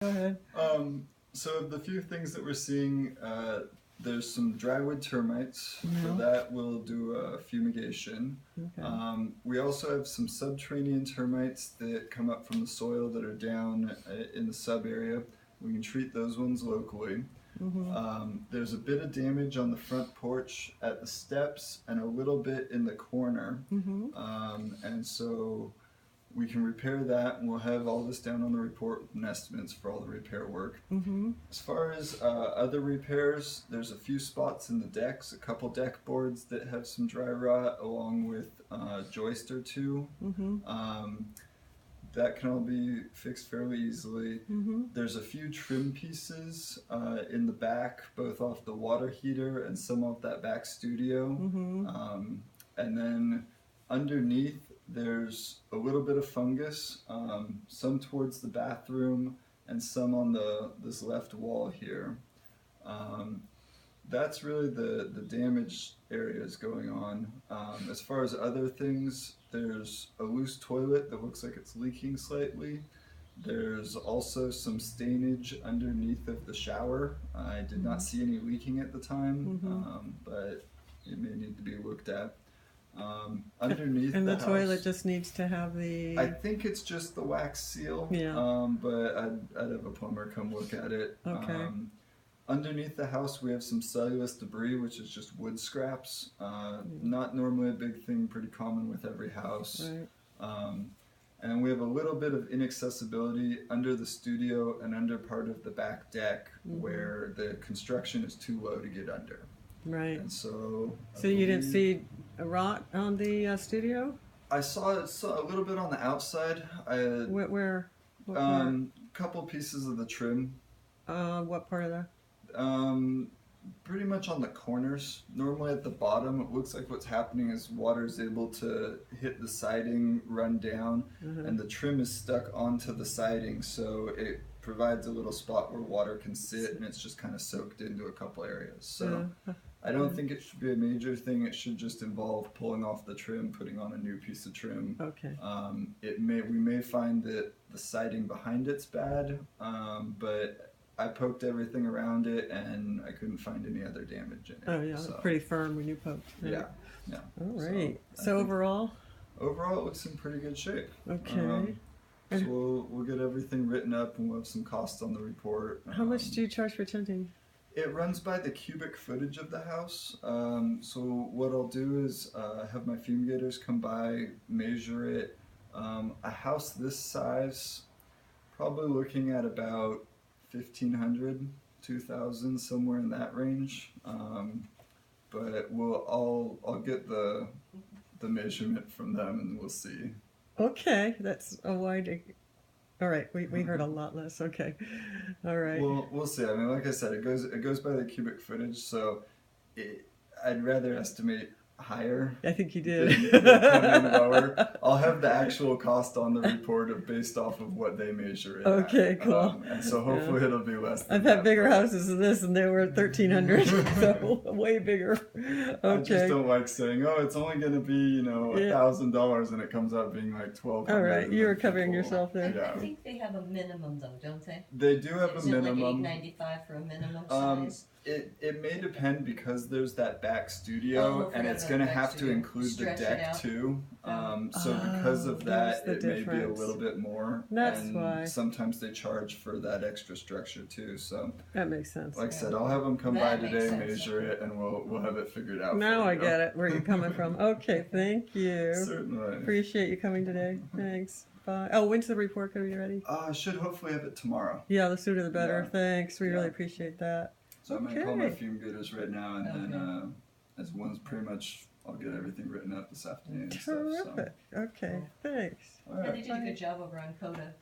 Go ahead. So the few things that we're seeing, there's some drywood termites. Yeah. For that, we'll do a fumigation. Okay. We also have some subterranean termites that come up from the soil that are down in the sub area. We can treat those ones locally. There's a bit of damage on the front porch at the steps and a little bit in the corner. And so we can repair that, and we'll have all this down on the report and estimates for all the repair work. As far as other repairs, there's a few spots in the decks, a couple deck boards that have some dry rot, along with a joist or two. That can all be fixed fairly easily. There's a few trim pieces in the back, both off the water heater and some off that back studio. And then underneath, there's a little bit of fungus, some towards the bathroom and some on this left wall here. That's really the damage areas going on. As far as other things, there's a loose toilet that looks like it's leaking slightly. There's also some stainage underneath of the shower. I did not see any leaking at the time, but it may need to be looked at. Underneath And the house, toilet just needs to have the... I think it's just the wax seal, but I'd have a plumber come look at it. Okay. Underneath the house, we have some cellulose debris, which is just wood scraps. Not normally a big thing, pretty common with every house. Right. And we have a little bit of inaccessibility under the studio and under part of the back deck where the construction is too low to get under. Right. And so you didn't see a rot on the studio? I saw a little bit on the outside. Where? What part? Couple pieces of the trim. What part of that? Pretty much on the corners. Normally at the bottom, it looks like what's happening is water is able to hit the siding, run down, and the trim is stuck onto the siding, so it provides a little spot where water can sit, and it's just kind of soaked into a couple areas. So I don't think it should be a major thing. It should just involve pulling off the trim, putting on a new piece of trim. Okay. We may find that the siding behind it's bad, but I poked everything around it and I couldn't find any other damage in it. Oh yeah, so, pretty firm when you poked. Right? Yeah. All right. So overall? Overall, it looks in pretty good shape. Okay. So we'll get everything written up and we'll have some costs on the report. How much do you charge for tinting? It runs by the cubic footage of the house. So what I'll do is have my fumigators come by, measure it. A house this size, probably looking at about 1,500, 2,000, somewhere in that range. But I'll get the measurement from them and we'll see. Okay, that's a wide. All right, we heard a lot less. Okay, all right. Well, we'll see. I mean, like I said, it goes by the cubic footage, so I'd rather estimate higher. I think you did. Come in lower. I'll have the actual cost on the report based off of what they measure it. Okay, cool. And so hopefully it'll be less. I've had bigger houses than this, and they were 1,300, so way bigger. Okay. I just don't like saying, oh, it's only going to be $1,000, and it comes out being like $1,200. All right, you were covering yourself there. Yeah. I think they have a minimum though, don't they? They do have Is a minimum. It like $8.95 for a minimum size? It may depend because there's that back studio and it's going to have to include the deck too. So because of that, it may be a little bit more. That's and why. Sometimes they charge for that extra structure too. So that makes sense. Like I said, I'll have them come by today, measure it, and we'll have it figured out. Now I get it, where you're coming from. Okay, thank you. Certainly. Appreciate you coming today. Thanks. Bye. Oh, when's the report going to be ready? I should hopefully have it tomorrow. Yeah, the sooner the better. Yeah. Thanks. We really appreciate that. So I'm going to call my fumigators right now, and then as one's pretty much, I'll get everything written up this afternoon. Terrific. And stuff, so. Okay, thanks. All right. Yeah, they did a good job over on Coda.